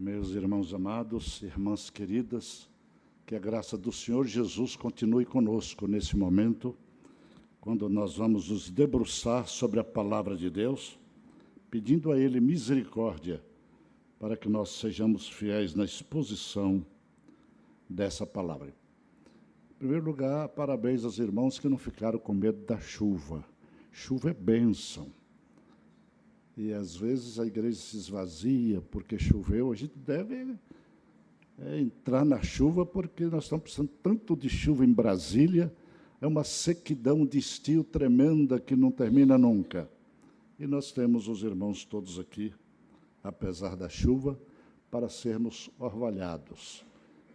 Meus irmãos amados, irmãs queridas, que a graça do Senhor Jesus continue conosco nesse momento, quando nós vamos nos debruçar sobre a palavra de Deus, pedindo a Ele misericórdia para que nós sejamos fiéis na exposição dessa palavra. Em primeiro lugar, parabéns aos irmãos que não ficaram com medo da chuva. Chuva é bênção. E, às vezes, a igreja se esvazia porque choveu. A gente deve entrar na chuva porque nós estamos precisando tanto de chuva em Brasília. É uma sequidão de estio tremenda que não termina nunca. E nós temos os irmãos todos aqui, apesar da chuva, para sermos orvalhados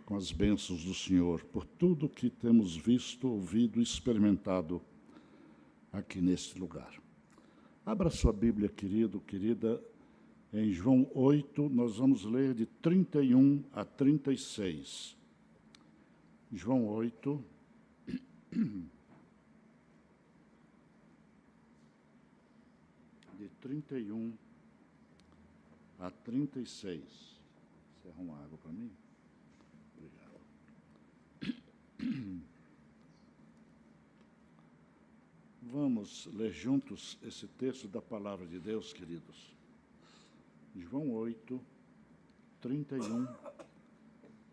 com as bênçãos do Senhor, por tudo que temos visto, ouvido e experimentado aqui neste lugar. Abra sua Bíblia, querido, querida, em João 8, nós vamos ler de 31 a 36. João 8, de 31 a 36. Você arruma água para mim? Obrigado. Vamos ler juntos esse texto da palavra de Deus, queridos. João 8, 31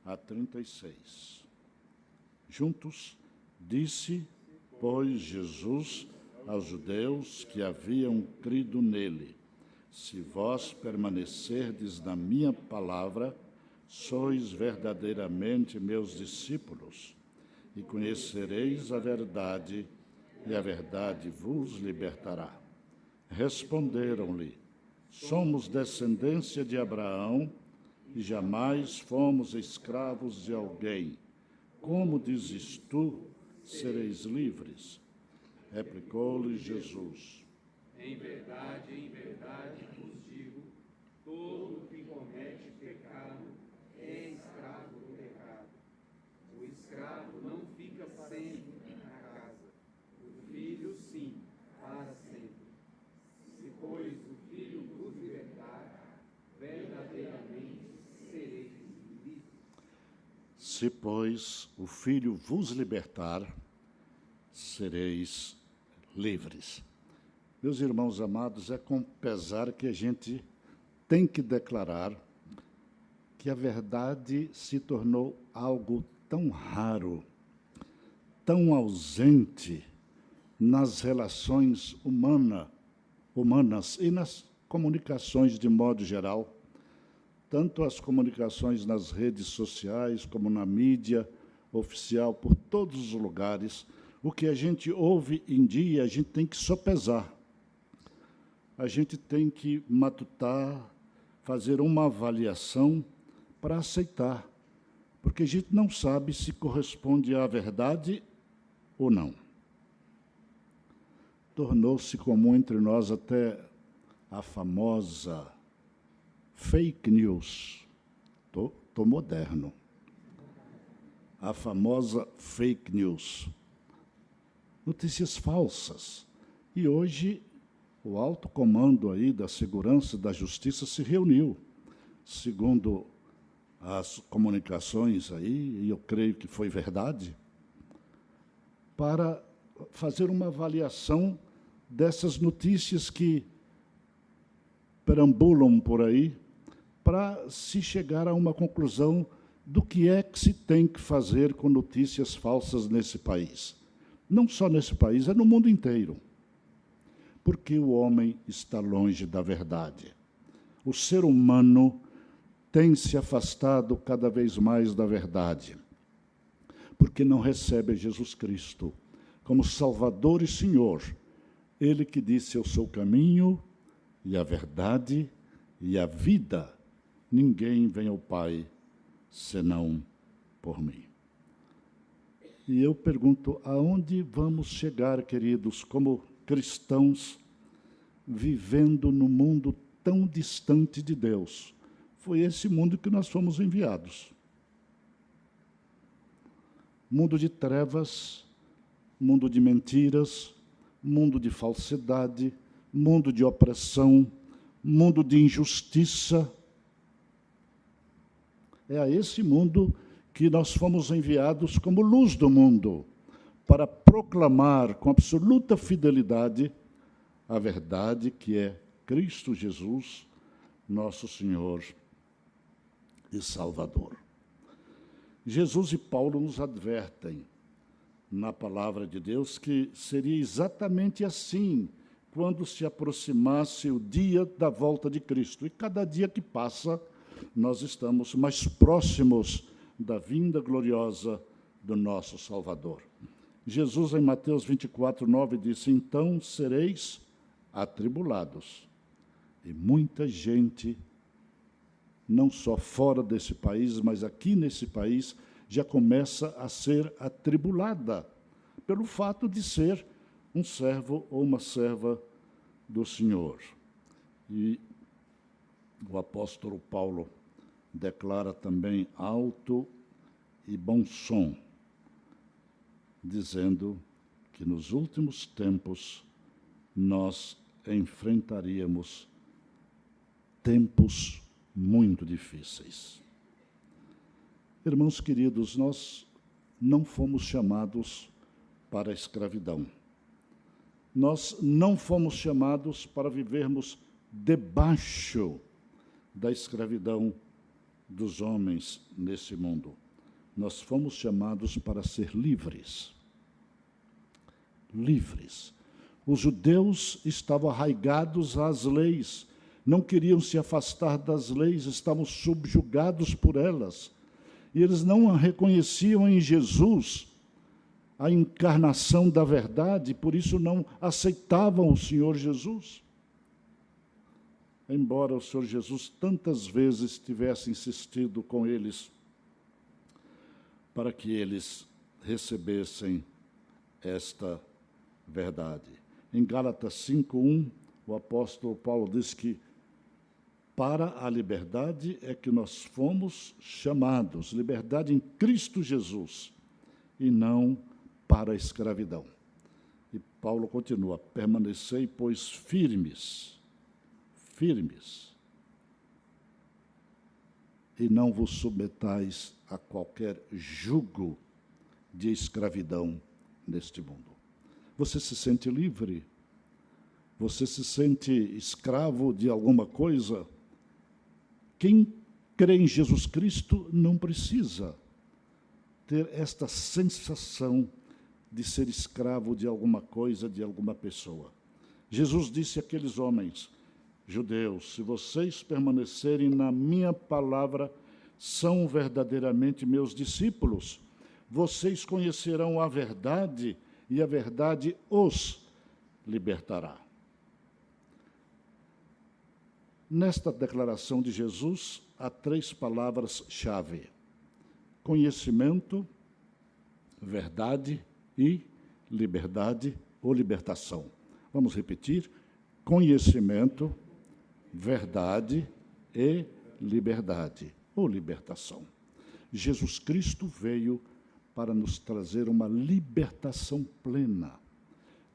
a 36. Juntos, disse, pois, Jesus aos judeus que haviam crido nele: se vós permanecerdes na minha palavra, sois verdadeiramente meus discípulos, e conhecereis a verdade, e a verdade vos libertará. Responderam-lhe: somos descendência de Abraão e jamais fomos escravos de alguém. Como dizes tu, sereis livres? Replicou-lhe Jesus: em verdade vos digo, todo que comete pecado é escravo do pecado. O escravo não fica sempre na casa, o filho sim, para sempre. Se, pois, o filho vos libertar, verdadeiramente sereis livres. Se, pois, o Filho vos libertar, sereis livres. Meus irmãos amados, é com pesar que a gente tem que declarar que a verdade se tornou algo tão raro, tão ausente nas relações humanas e nas comunicações de modo geral, tanto as comunicações nas redes sociais como na mídia oficial, por todos os lugares. O que a gente ouve em dia, a gente tem que sopesar. A gente tem que matutar, fazer uma avaliação para aceitar, porque a gente não sabe se corresponde à verdade ou não. Tornou-se comum entre nós até a famosa fake news. Estou moderno. A famosa fake news. Notícias falsas. E hoje o alto comando aí da segurança e da justiça se reuniu, segundo as comunicações aí, e eu creio que foi verdade, para fazer uma avaliação dessas notícias que perambulam por aí, para se chegar a uma conclusão do que é que se tem que fazer com notícias falsas nesse país. Não só nesse país, é no mundo inteiro. Porque o homem está longe da verdade. O ser humano tem se afastado cada vez mais da verdade, porque não recebe Jesus Cristo como Salvador e Senhor. Ele que disse: eu sou o caminho e a verdade e a vida. Ninguém vem ao Pai senão por mim. E eu pergunto, aonde vamos chegar, queridos, como cristãos, vivendo num mundo tão distante de Deus? Foi esse mundo que nós fomos enviados. Mundo de trevas, mundo de mentiras, mundo de falsidade, mundo de opressão, mundo de injustiça. É a esse mundo que nós fomos enviados como luz do mundo, para proclamar com absoluta fidelidade a verdade que é Cristo Jesus, nosso Senhor e Salvador. Jesus e Paulo nos advertem na palavra de Deus que seria exatamente assim quando se aproximasse o dia da volta de Cristo. E cada dia que passa, nós estamos mais próximos da vinda gloriosa do nosso Salvador. Jesus, em Mateus 24, 9, disse: então sereis atribulados. E muita gente, não só fora desse país, mas aqui nesse país, já começa a ser atribulada pelo fato de ser um servo ou uma serva do Senhor. E o apóstolo Paulo declara também alto e bom som, dizendo que nos últimos tempos nós enfrentaríamos tempos muito difíceis. Irmãos queridos, nós não fomos chamados para a escravidão. Nós não fomos chamados para vivermos debaixo da escravidão dos homens nesse mundo. Nós fomos chamados para ser livres. Livres. Os judeus estavam arraigados às leis, não queriam se afastar das leis, estavam subjugados por elas. E eles não reconheciam em Jesus a encarnação da verdade, por isso não aceitavam o Senhor Jesus. Embora o Senhor Jesus tantas vezes tivesse insistido com eles para que eles recebessem esta verdade. Em Gálatas 5:1, o apóstolo Paulo diz que para a liberdade é que nós fomos chamados, liberdade em Cristo Jesus, e não para a escravidão. E Paulo continua: permanecei, pois, firmes, e não vos submetais a qualquer jugo de escravidão neste mundo. Você se sente livre? Você se sente escravo de alguma coisa? Quem crê em Jesus Cristo não precisa ter esta sensação de ser escravo de alguma coisa, de alguma pessoa. Jesus disse àqueles homens judeus: se vocês permanecerem na minha palavra, são verdadeiramente meus discípulos. Vocês conhecerão a verdade e a verdade os libertará. Nesta declaração de Jesus, há 3 palavras-chave: conhecimento, verdade e liberdade ou libertação. Vamos repetir: conhecimento, verdade e liberdade ou libertação. Jesus Cristo veio para nos trazer uma libertação plena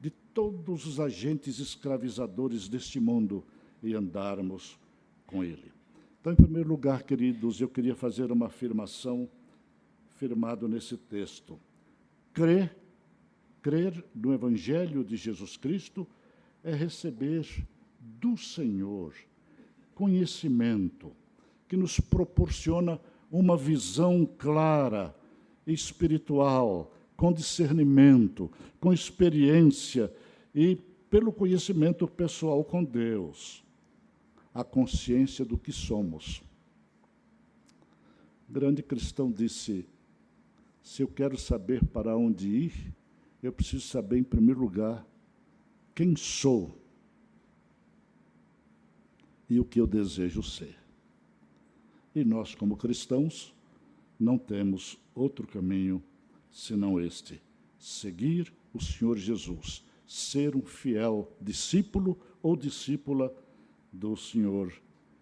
de todos os agentes escravizadores deste mundo e andarmos com Ele. Então, em primeiro lugar, queridos, eu queria fazer uma afirmação firmado nesse texto. Crer no Evangelho de Jesus Cristo é receber do Senhor conhecimento que nos proporciona uma visão clara, espiritual, com discernimento, com experiência e pelo conhecimento pessoal com Deus, a consciência do que somos. O grande cristão disse: se eu quero saber para onde ir, eu preciso saber, em primeiro lugar, quem sou e o que eu desejo ser. E nós, como cristãos, não temos outro caminho senão este: seguir o Senhor Jesus, ser um fiel discípulo ou discípula do Senhor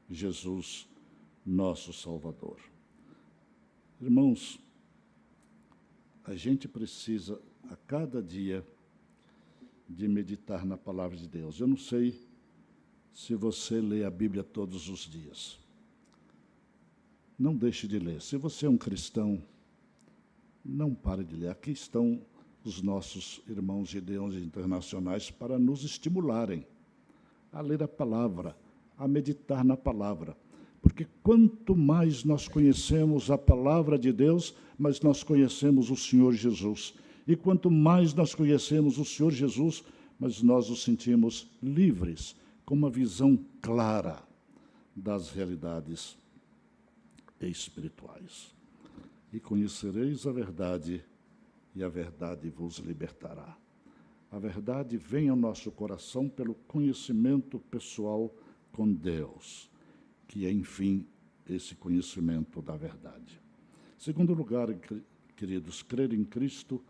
Jesus, nosso Salvador. Irmãos, a gente precisa, a cada dia, de meditar na palavra de Deus. Eu não sei se você lê a Bíblia todos os dias. não deixe de ler. Se você é um cristão, não pare de ler. Aqui estão os nossos irmãos gideões internacionais para nos estimularem a ler a palavra, a meditar na palavra. Porque quanto mais nós conhecemos a palavra de Deus, mais nós conhecemos o Senhor Jesus. E quanto mais nós conhecemos o Senhor Jesus, mais nós nos sentimos livres, com uma visão clara das realidades espirituais. E conhecereis a verdade, e a verdade vos libertará. A verdade vem ao nosso coração pelo conhecimento pessoal com Deus, que é, enfim, esse conhecimento da verdade. Segundo lugar, queridos, crer em Cristo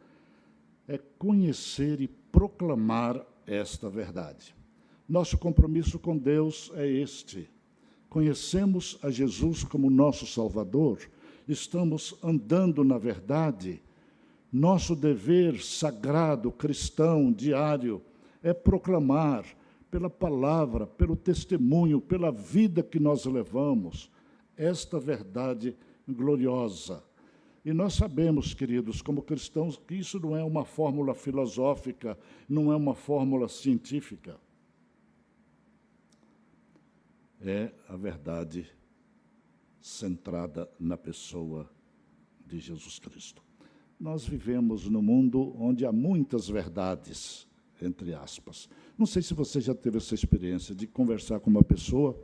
é conhecer e proclamar esta verdade. Nosso compromisso com Deus é este. Conhecemos a Jesus como nosso Salvador, estamos andando na verdade. Nosso dever sagrado, cristão, diário, é proclamar pela palavra, pelo testemunho, pela vida que nós levamos, esta verdade gloriosa. E nós sabemos, queridos, como cristãos, que isso não é uma fórmula filosófica, não é uma fórmula científica. É a verdade centrada na pessoa de Jesus Cristo. Nós vivemos num mundo onde há muitas verdades, entre aspas. Não sei se você já teve essa experiência de conversar com uma pessoa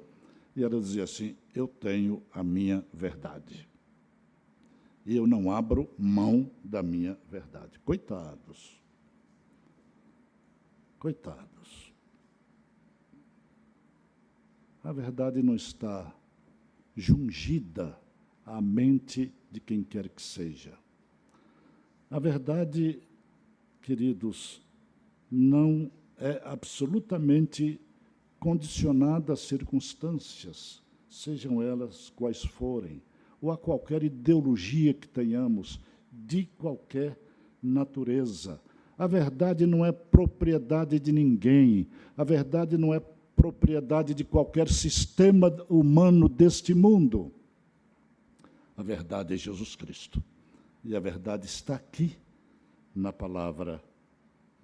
e ela dizia assim: eu tenho a minha verdade. E eu não abro mão da minha verdade. Coitados. Coitados. A verdade não está jungida à mente de quem quer que seja. A verdade, queridos, não é absolutamente condicionada às circunstâncias, sejam elas quais forem, ou a qualquer ideologia que tenhamos, de qualquer natureza. A verdade não é propriedade de ninguém, a verdade não é propriedade de qualquer sistema humano deste mundo. A verdade é Jesus Cristo. E a verdade está aqui, na palavra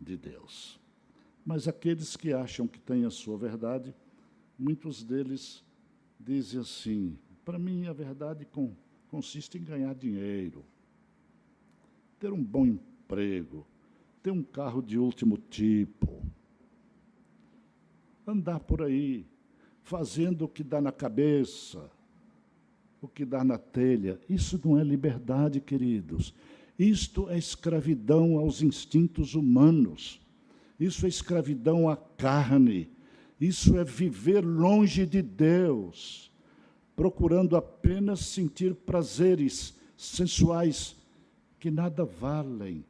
de Deus. Mas aqueles que acham que têm a sua verdade, muitos deles dizem assim: para mim a verdade consiste em ganhar dinheiro, ter um bom emprego, ter um carro de último tipo, andar por aí, fazendo o que dá na cabeça, o que dá na telha. Isso não é liberdade, queridos. Isto é escravidão aos instintos humanos. Isso é escravidão à carne. Isso é viver longe de Deus, procurando apenas sentir prazeres sensuais que nada valem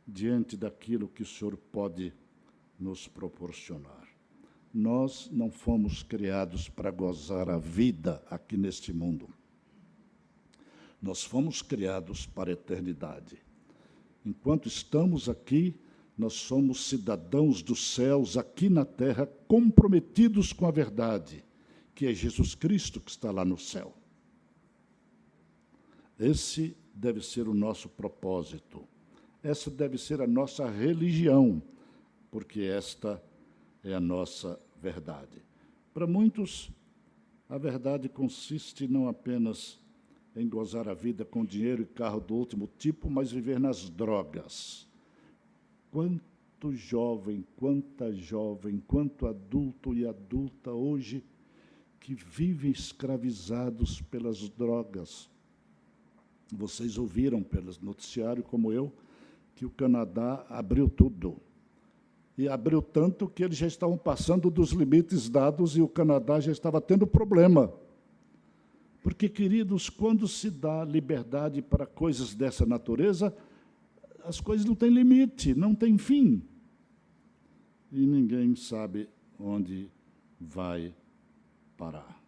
diante daquilo que o Senhor pode nos proporcionar. Nós não fomos criados para gozar a vida aqui neste mundo. Nós fomos criados para a eternidade. Enquanto estamos aqui, nós somos cidadãos dos céus aqui na terra, comprometidos com a verdade, que é Jesus Cristo que está lá no céu. Esse deve ser o nosso propósito. Essa deve ser a nossa religião, porque esta é a nossa verdade. Para muitos, a verdade consiste não apenas em gozar a vida com dinheiro e carro do último tipo, mas viver nas drogas. Quanto jovem, quanto adulto e adulta hoje que vivem escravizados pelas drogas. Vocês ouviram pelo noticiário, como eu, que o Canadá abriu tudo. E abriu tanto que eles já estavam passando dos limites dados e o Canadá já estava tendo problema. Porque, queridos, quando se dá liberdade para coisas dessa natureza, as coisas não têm limite, não têm fim. E ninguém sabe onde vai parar.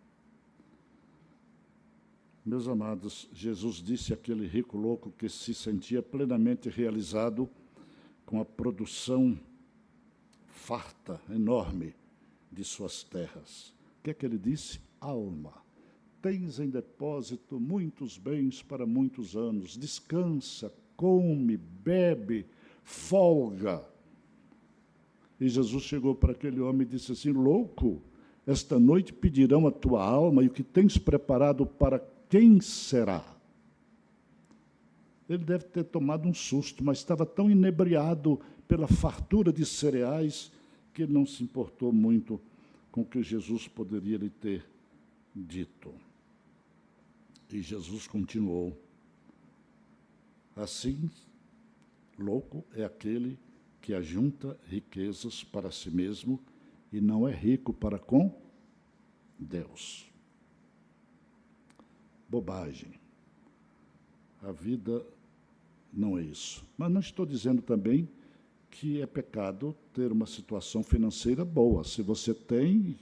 Meus amados, Jesus disse àquele rico louco que se sentia plenamente realizado com a produção farta, enorme, de suas terras. O que é que ele disse? Alma. tens em depósito muitos bens para muitos anos. Descansa, come, bebe, folga. E Jesus chegou para aquele homem e disse assim: louco, esta noite pedirão a tua alma, e o que tens preparado para quem será? Ele deve ter tomado um susto, mas estava tão inebriado pela fartura de cereais que ele não se importou muito com o que Jesus poderia lhe ter dito. E Jesus continuou: assim, louco é aquele que ajunta riquezas para si mesmo e não é rico para com Deus. Bobagem. A vida não é isso. Mas não estou dizendo também que é pecado ter uma situação financeira boa. Se você tem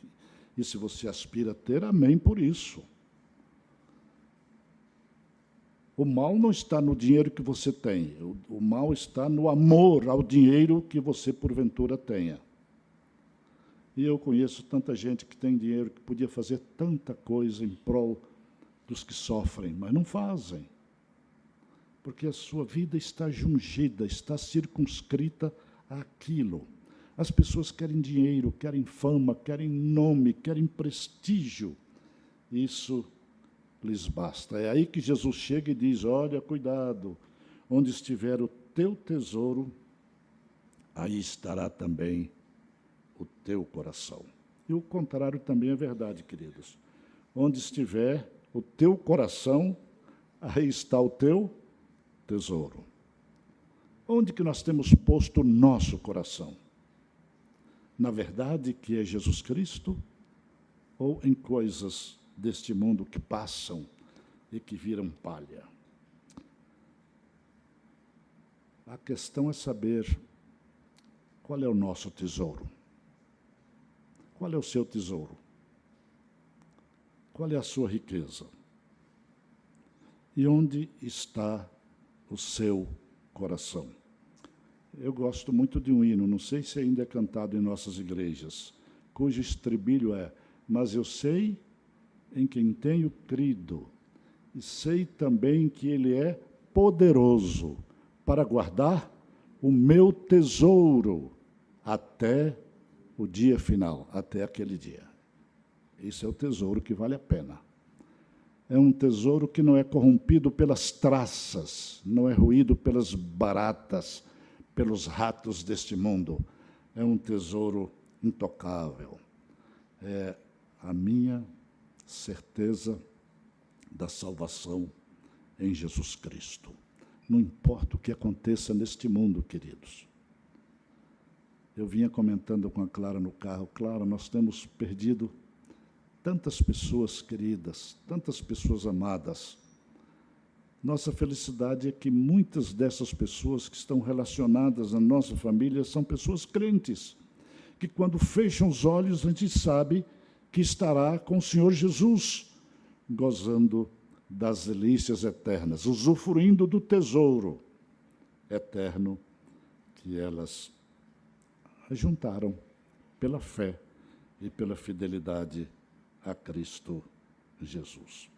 e se você aspira a ter, amém por isso. O mal não está no dinheiro que você tem. O mal está no amor ao dinheiro que você, porventura, tenha. E eu conheço tanta gente que tem dinheiro, que podia fazer tanta coisa em prol dos que sofrem, mas não fazem. Porque a sua vida está jungida, está circunscrita àquilo. As pessoas querem dinheiro, querem fama, querem nome, querem prestígio. Isso lhes basta. É aí que Jesus chega e diz: olha, cuidado, onde estiver o teu tesouro, aí estará também o teu coração. E o contrário também é verdade, queridos. Onde estiver o teu coração, aí está o teu tesouro. Onde que nós temos posto o nosso coração? Na verdade, que é Jesus Cristo, ou em coisas deste mundo que passam e que viram palha? A questão é saber qual é o nosso tesouro. Qual é o seu tesouro? Qual é a sua riqueza? E onde está o seu coração? Eu gosto muito de um hino, não sei se ainda é cantado em nossas igrejas, cujo estribilho é: mas eu sei em quem tenho crido, e sei também que Ele é poderoso para guardar o meu tesouro até o dia final, até aquele dia. Esse é o tesouro que vale a pena. É um tesouro que não é corrompido pelas traças, não é ruído pelas baratas, pelos ratos deste mundo. É um tesouro intocável. É a minha certeza da salvação em Jesus Cristo. Não importa o que aconteça neste mundo, queridos. Eu vinha comentando com a Clara no carro: Clara, nós temos perdido tantas pessoas queridas, tantas pessoas amadas. Nossa felicidade é que muitas dessas pessoas que estão relacionadas à nossa família são pessoas crentes, que quando fecham os olhos a gente sabe que estará com o Senhor Jesus, gozando das delícias eternas, usufruindo do tesouro eterno que elas ajuntaram pela fé e pela fidelidade a Cristo Jesus.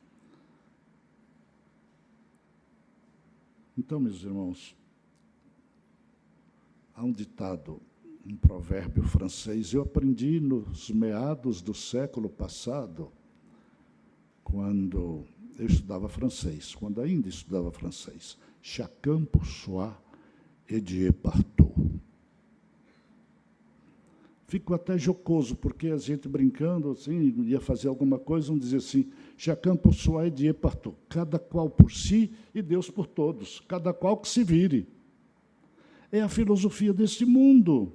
Então, meus irmãos, há um ditado, um provérbio francês, eu aprendi nos meados do século passado, quando eu estudava francês, quando ainda estudava francês: chacun pour soi et Dieu partout. Fico até jocoso, porque a gente brincando, assim, ia fazer alguma coisa, vamos dizer assim: chacun pour soi et Dieu partout. Cada qual por si e Deus por todos. Cada qual que se vire. É a filosofia deste mundo.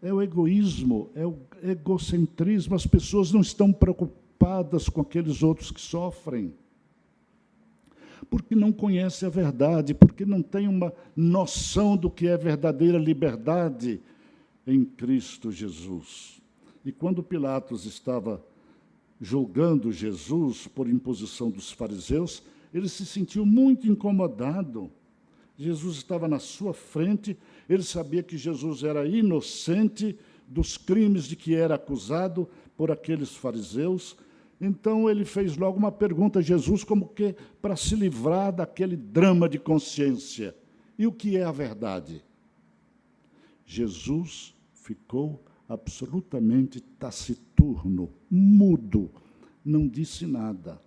É o egoísmo, é o egocentrismo. As pessoas não estão preocupadas com aqueles outros que sofrem, porque não conhecem a verdade, porque não têm uma noção do que é verdadeira liberdade em Cristo Jesus. E quando Pilatos estava julgando Jesus por imposição dos fariseus, ele se sentiu muito incomodado. Jesus estava na sua frente, ele sabia que Jesus era inocente dos crimes de que era acusado por aqueles fariseus, Então, ele fez logo uma pergunta a Jesus, como que para se livrar daquele drama de consciência. E o que é a verdade? Jesus ficou absolutamente taciturno, mudo, não disse nada.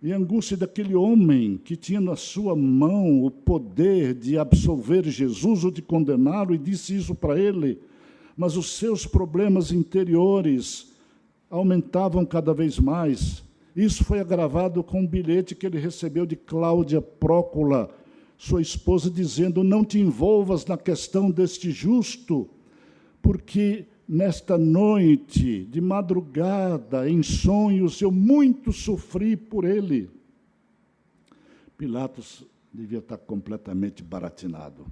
E a angústia daquele homem que tinha na sua mão o poder de absolver Jesus ou de condená-lo, e disse isso para ele, mas os seus problemas interiores aumentavam cada vez mais. Isso foi agravado com um bilhete que ele recebeu de Cláudia Prócula, sua esposa, dizendo: não te envolvas na questão deste justo, porque nesta noite, de madrugada, em sonhos, eu muito sofri por ele. Pilatos devia estar completamente baratinado,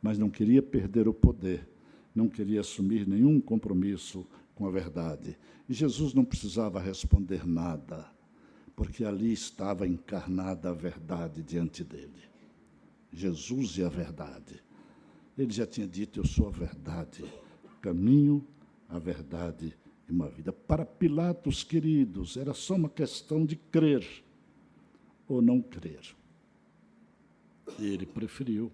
mas não queria perder o poder, não queria assumir nenhum compromisso com a verdade. E Jesus não precisava responder nada, porque ali estava encarnada a verdade diante dele. Jesus é a verdade. Ele já tinha dito: eu sou a verdade, o caminho, a verdade e uma vida. Para Pilatos, queridos, era só uma questão de crer ou não crer. E ele preferiu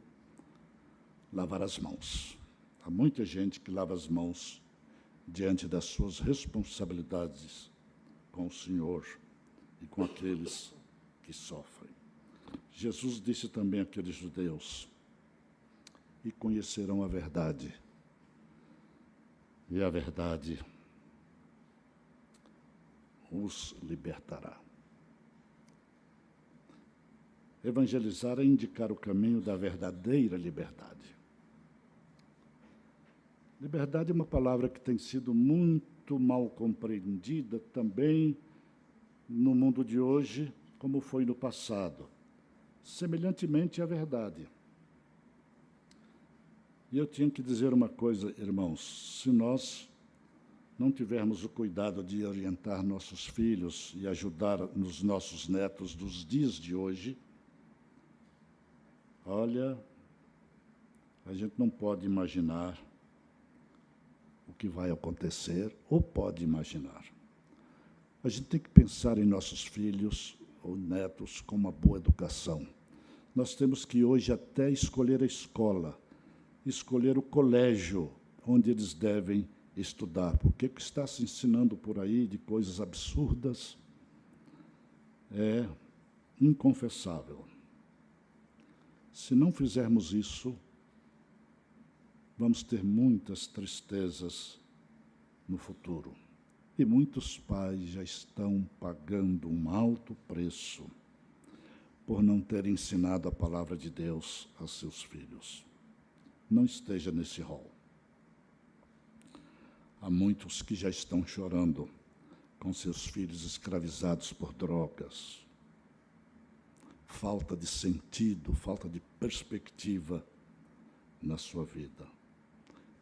lavar as mãos. Há muita gente que lava as mãos diante das suas responsabilidades com o Senhor e com aqueles que sofrem. Jesus disse também àqueles judeus: e conhecerão a verdade, e a verdade os libertará. Evangelizar é indicar o caminho da verdadeira liberdade. Liberdade é uma palavra que tem sido muito mal compreendida também no mundo de hoje, como foi no passado. Semelhantemente à verdade. E eu tinha que dizer uma coisa, irmãos: se nós não tivermos o cuidado de orientar nossos filhos e ajudar nos nossos netos dos dias de hoje, olha, a gente não pode imaginar o que vai acontecer, ou pode imaginar. A gente tem que pensar em nossos filhos ou netos com uma boa educação. Nós temos que hoje até escolher a escola, escolher o colégio onde eles devem estudar, porque o que está se ensinando por aí de coisas absurdas é inconfessável. Se não fizermos isso, vamos ter muitas tristezas no futuro. E muitos pais já estão pagando um alto preço por não terem ensinado a palavra de Deus a seus filhos. Não esteja nesse rol. Há muitos que já estão chorando com seus filhos escravizados por drogas. Falta de sentido, falta de perspectiva na sua vida.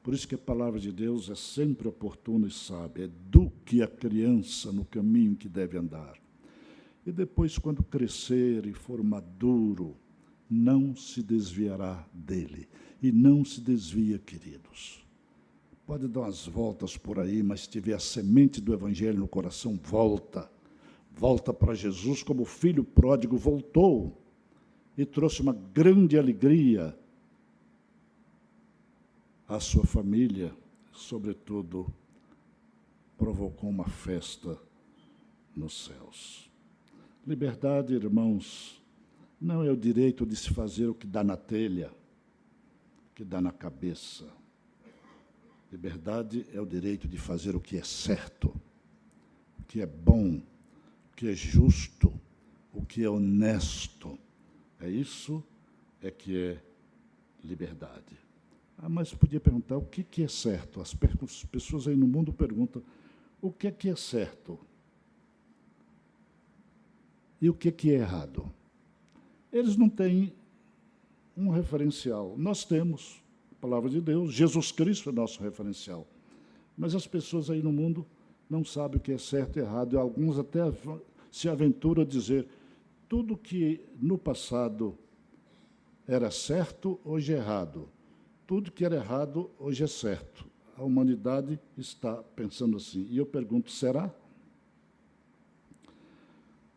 Por isso que a palavra de Deus é sempre oportuna e sábia. Eduque a criança no caminho que deve andar. E depois, quando crescer e for maduro, não se desviará dele. E não se desvia, queridos. Pode dar umas voltas por aí, mas se tiver a semente do Evangelho no coração, volta. Volta para Jesus, como o filho pródigo voltou e trouxe uma grande alegria à sua família, sobretudo, provocou uma festa nos céus. Liberdade, irmãos, não é o direito de se fazer o que dá na telha, o que dá na cabeça. Liberdade é o direito de fazer o que é certo, o que é bom, o que é justo, o que é honesto. É isso que é liberdade. Ah, mas podia perguntar o que é certo. As pessoas aí no mundo perguntam o que é certo e o que é errado. Eles não têm um referencial. Nós temos a palavra de Deus, Jesus Cristo é nosso referencial. Mas as pessoas aí no mundo não sabem o que é certo e errado. E alguns até se aventuram a dizer tudo que no passado era certo, hoje é errado. Tudo que era errado, hoje é certo. A humanidade está pensando assim. E eu pergunto, será?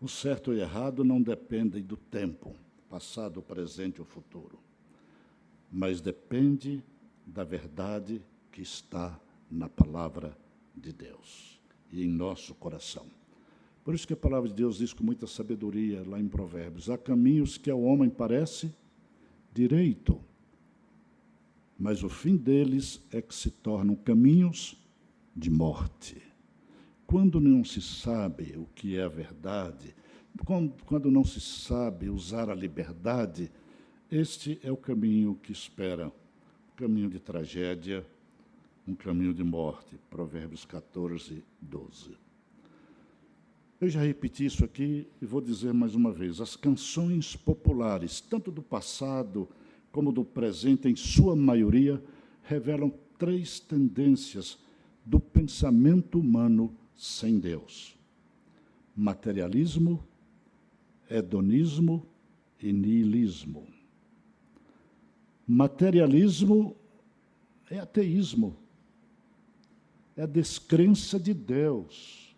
O certo e errado não dependem do tempo, passado, presente ou futuro, mas depende da verdade que está na palavra de Deus e em nosso coração. Por isso que a palavra de Deus diz com muita sabedoria lá em Provérbios: há caminhos que ao homem parece direito, mas o fim deles é que se tornam caminhos de morte. Quando não se sabe o que é a verdade, quando não se sabe usar a liberdade, este é o caminho que espera, um caminho de tragédia, um caminho de morte. Provérbios 14, 12. Eu já repeti isso aqui e vou dizer mais uma vez. As canções populares, tanto do passado como do presente, em sua maioria, revelam 3 tendências do pensamento humano sem Deus: materialismo, hedonismo e niilismo. Materialismo é ateísmo, é a descrença de Deus,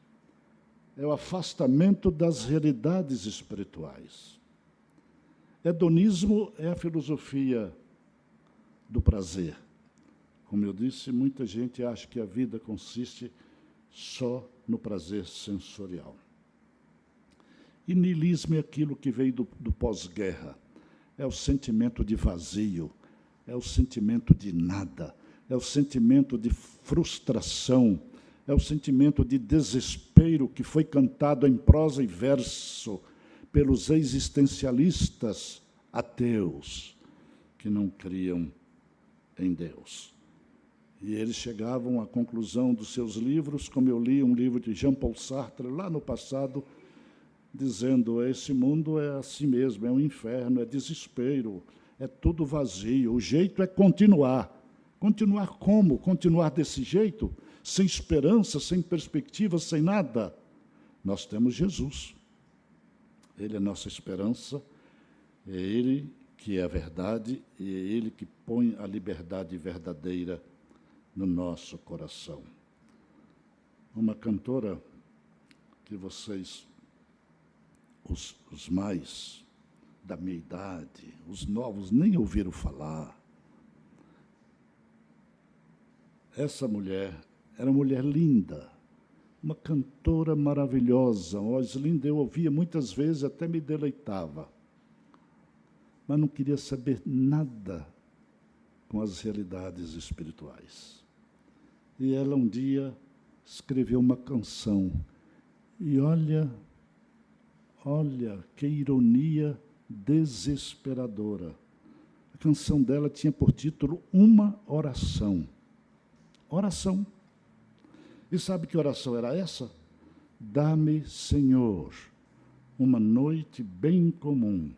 é o afastamento das realidades espirituais. Hedonismo é a filosofia do prazer. Como eu disse, muita gente acha que a vida consiste só no prazer sensorial. E niilismo é aquilo que veio do pós-guerra. É o sentimento de vazio, é o sentimento de nada, é o sentimento de frustração, é o sentimento de desespero que foi cantado em prosa e verso pelos existencialistas ateus, que não criam em Deus. E eles chegavam à conclusão dos seus livros, como eu li um livro de Jean-Paul Sartre, lá no passado, dizendo: esse mundo é assim mesmo, é um inferno, é desespero, é tudo vazio, o jeito é continuar. Continuar como? Continuar desse jeito? Sem esperança, sem perspectiva, sem nada? Nós temos Jesus. Ele é a nossa esperança, é Ele que é a verdade, e é Ele que põe a liberdade verdadeira no nosso coração. Uma cantora que vocês, os mais da minha idade, os novos, nem ouviram falar. Essa mulher era uma mulher linda, uma cantora maravilhosa, uma voz linda. Eu ouvia muitas vezes, até me deleitava, mas não queria saber nada com as realidades espirituais. E ela um dia escreveu uma canção, e olha que ironia desesperadora. A canção dela tinha por título Uma Oração. Oração. E sabe que oração era essa? Dá-me, Senhor, uma noite bem comum,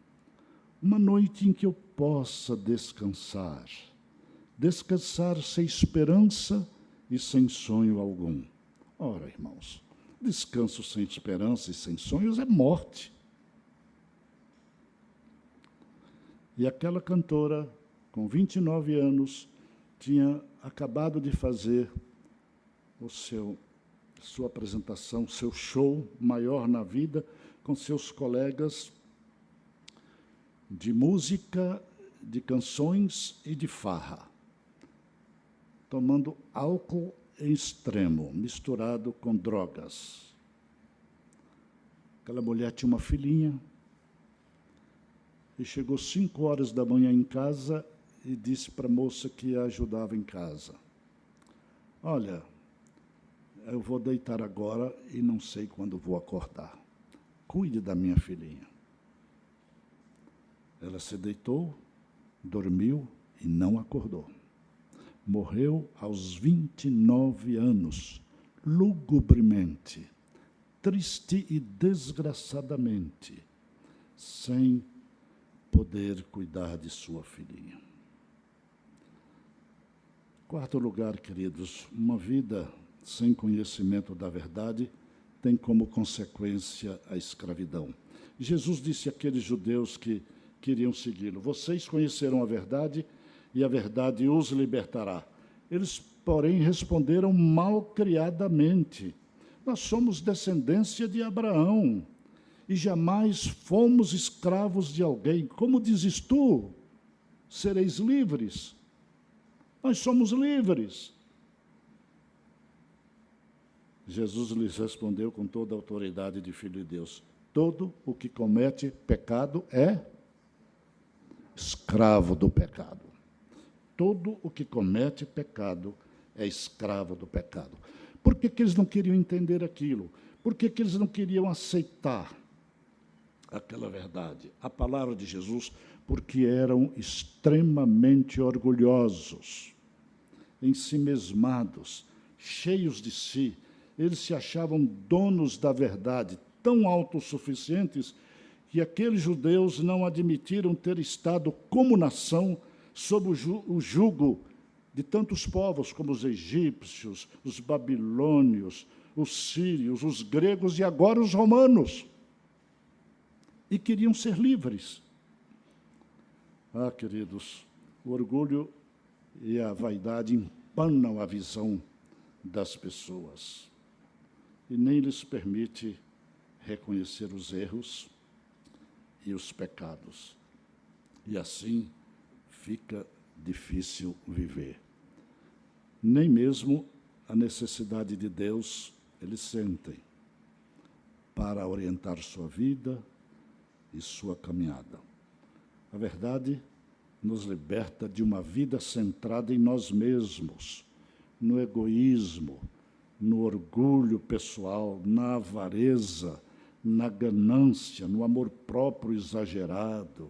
uma noite em que eu possa descansar. Descansar sem esperança e sem sonho algum. Ora, irmãos, descanso sem esperança e sem sonhos é morte. E aquela cantora, com 29 anos, tinha acabado de fazer sua apresentação, seu show maior na vida, com seus colegas de música, de canções e de farra, tomando álcool em extremo, misturado com drogas. Aquela mulher tinha uma filhinha e chegou 5 horas da manhã em casa e disse para a moça que a ajudava em casa: olha, eu vou deitar agora e não sei quando vou acordar. Cuide da minha filhinha. Ela se deitou, dormiu e não acordou. Morreu aos 29 anos, lugubremente, triste e desgraçadamente, sem poder cuidar de sua filhinha. 4º lugar, queridos, uma vida sem conhecimento da verdade tem como consequência a escravidão. Jesus disse àqueles judeus que queriam segui-lo: vocês conhecerão a verdade e a verdade os libertará. Eles, porém, responderam malcriadamente: nós somos descendência de Abraão e jamais fomos escravos de alguém. Como dizes tu, sereis livres. Nós somos livres. Jesus lhes respondeu com toda a autoridade de Filho de Deus: todo o que comete pecado é escravo do pecado. Todo o que comete pecado é escravo do pecado. Por que eles não queriam entender aquilo? Por que eles não queriam aceitar aquela verdade, a palavra de Jesus? Porque eram extremamente orgulhosos, ensimesmados, cheios de si. Eles se achavam donos da verdade, tão autossuficientes que aqueles judeus não admitiram ter estado como nação sob o jugo de tantos povos como os egípcios, os babilônios, os sírios, os gregos e agora os romanos. E queriam ser livres. Ah, queridos, o orgulho e a vaidade empanam a visão das pessoas e nem lhes permite reconhecer os erros e os pecados. E assim fica difícil viver. Nem mesmo a necessidade de Deus eles sentem para orientar sua vida e sua caminhada. A verdade nos liberta de uma vida centrada em nós mesmos, no egoísmo, no orgulho pessoal, na avareza, na ganância, no amor próprio exagerado,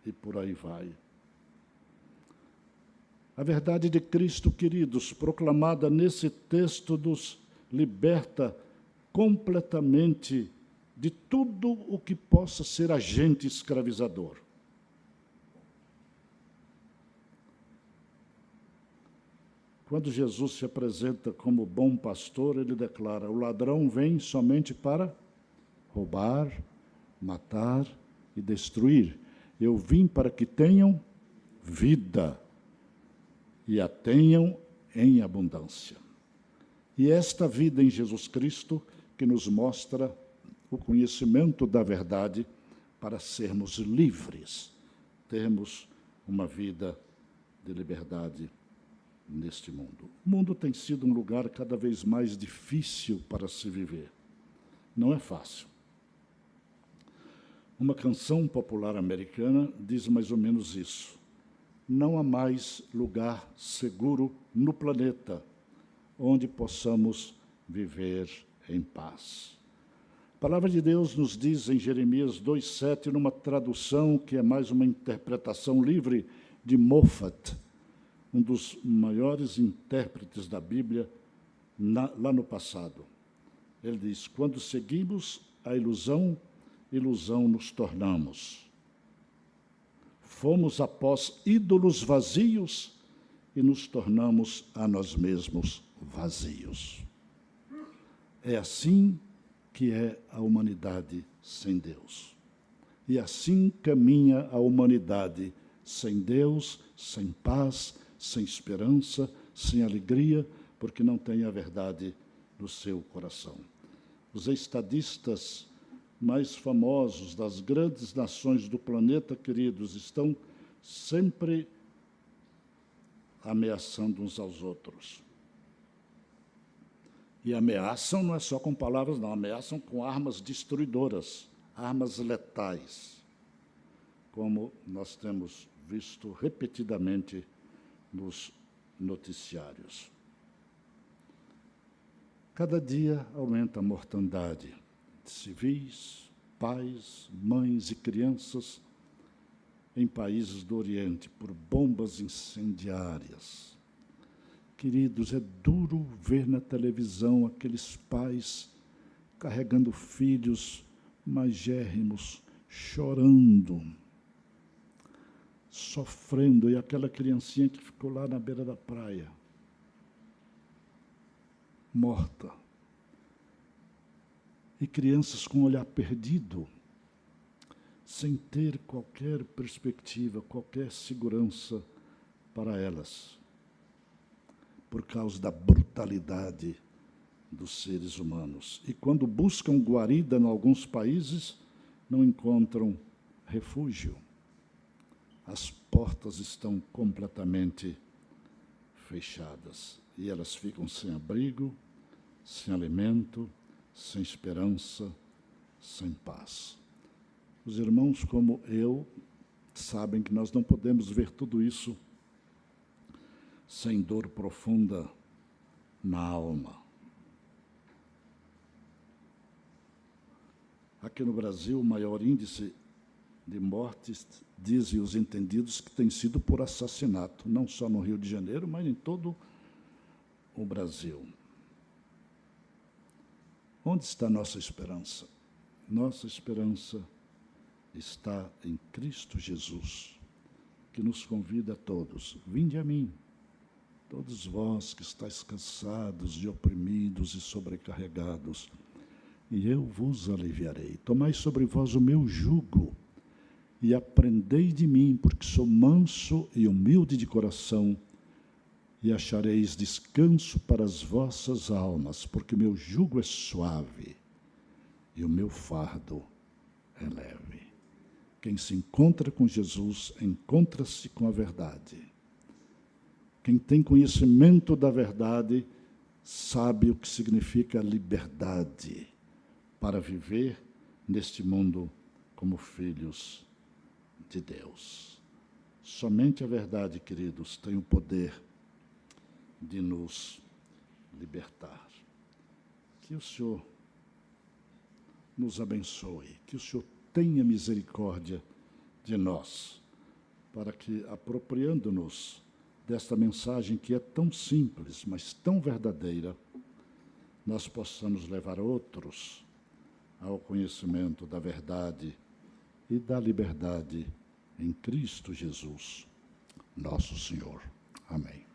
e por aí vai. A verdade de Cristo, queridos, proclamada nesse texto, nos liberta completamente de tudo o que possa ser agente escravizador. Quando Jesus se apresenta como bom pastor, ele declara: o ladrão vem somente para roubar, matar e destruir. Eu vim para que tenham vida e a tenham em abundância. E esta vida em Jesus Cristo que nos mostra o conhecimento da verdade para sermos livres, termos uma vida de liberdade neste mundo. O mundo tem sido um lugar cada vez mais difícil para se viver. Não é fácil. Uma canção popular americana diz mais ou menos isso: não há mais lugar seguro no planeta onde possamos viver em paz. A palavra de Deus nos diz em Jeremias 2,7, numa tradução que é mais uma interpretação livre de Moffat, um dos maiores intérpretes da Bíblia lá no passado. Ele diz: quando seguimos a ilusão, ilusão nos tornamos. Fomos após ídolos vazios e nos tornamos a nós mesmos vazios. É assim que é a humanidade sem Deus. E assim caminha a humanidade sem Deus, sem paz, sem esperança, sem alegria, porque não tem a verdade no seu coração. Os estadistas mais famosos das grandes nações do planeta, queridos, estão sempre ameaçando uns aos outros. E ameaçam não é só com palavras, não, ameaçam com armas destruidoras, armas letais, como nós temos visto repetidamente nos noticiários. Cada dia aumenta a mortandade de civis, pais, mães e crianças em países do Oriente por bombas incendiárias. Queridos, é duro ver na televisão aqueles pais carregando filhos magérrimos, chorando, sofrendo, e aquela criancinha que ficou lá na beira da praia, morta. E crianças com o olhar perdido, sem ter qualquer perspectiva, qualquer segurança para elas, por causa da brutalidade dos seres humanos. E quando buscam guarida em alguns países, não encontram refúgio. As portas estão completamente fechadas e elas ficam sem abrigo, sem alimento, sem esperança, sem paz. Os irmãos, como eu, sabem que nós não podemos ver tudo isso sem dor profunda na alma. Aqui no Brasil, o maior índice de mortes, dizem os entendidos, que tem sido por assassinato, não só no Rio de Janeiro, mas em todo o Brasil. Onde está nossa esperança? Nossa esperança está em Cristo Jesus, que nos convida a todos: vinde a mim, todos vós que estáis cansados e oprimidos e sobrecarregados, e eu vos aliviarei. Tomai sobre vós o meu jugo e aprendei de mim, porque sou manso e humilde de coração, e achareis descanso para as vossas almas, porque meu jugo é suave e o meu fardo é leve. Quem se encontra com Jesus, encontra-se com a verdade. Quem tem conhecimento da verdade, sabe o que significa liberdade para viver neste mundo como filhos de Deus. Somente a verdade, queridos, tem o poder de nos libertar. Que o Senhor nos abençoe, que o Senhor tenha misericórdia de nós, para que, apropriando-nos desta mensagem que é tão simples, mas tão verdadeira, nós possamos levar outros ao conhecimento da verdade e da liberdade em Cristo Jesus, nosso Senhor. Amém.